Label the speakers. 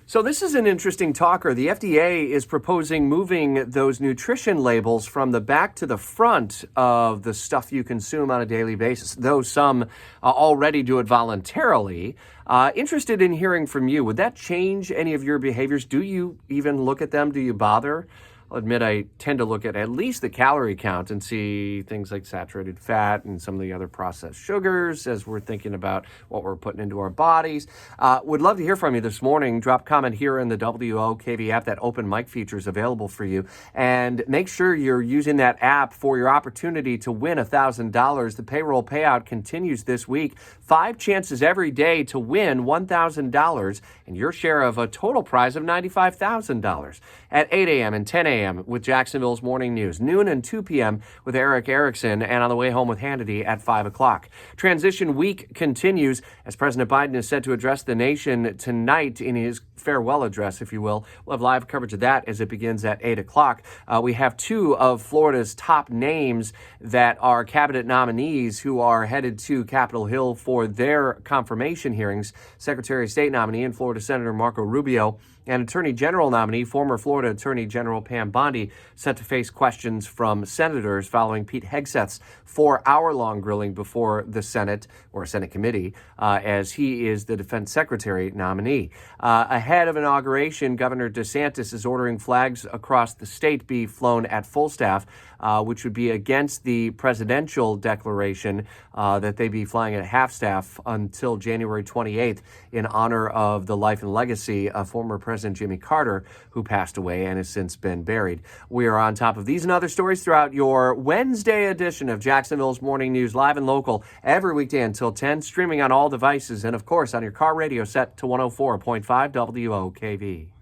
Speaker 1: So this is an interesting talker. The FDA is proposing moving those nutrition labels from the back to the front of the stuff you consume on a daily basis, though some already do it voluntarily. Interested in hearing from you. Would that change any of your behaviors? Do you even look at them? Do you bother? I'll admit I tend to look at least the calorie count and see things like saturated fat and some of the other processed sugars as we're thinking about what we're putting into our bodies. Would love to hear from you this morning. Drop a comment here in the WOKV app. That open mic feature is available for you. And make sure you're using that app for your opportunity to win $1,000. The payroll payout continues this week. 5 chances every day to win $1,000 and your share of a total prize of $95,000 at 8 a.m. and 10 a.m. with Jacksonville's Morning News, noon and 2 p.m. with Eric Erickson, and on the way home with Hannity at 5 o'clock. Transition week continues as President Biden is set to address the nation tonight in his farewell address, if you will. We'll have live coverage of that as it begins at 8 o'clock. We have 2 of Florida's top names that are cabinet nominees who are headed to Capitol Hill for their confirmation hearings. Secretary of State nominee and Florida Senator Marco Rubio and Attorney General nominee, former Florida Attorney General Pam Bondi, set to face questions from senators following Pete Hegseth's 4-hour-long grilling before the Senate, or Senate committee, as he is the defense secretary nominee. Ahead of inauguration, Governor DeSantis is ordering flags across the state be flown at full staff, which would be against the presidential declaration that they be flying at half staff until January 28th in honor of the life and legacy of former President Jimmy Carter, who passed away and has since been buried. We are on top of these and other stories throughout your Wednesday edition of Jacksonville's Morning News, live and local, every weekday until 10, streaming on all devices, and of course on your car radio set to 104.5 WOKV.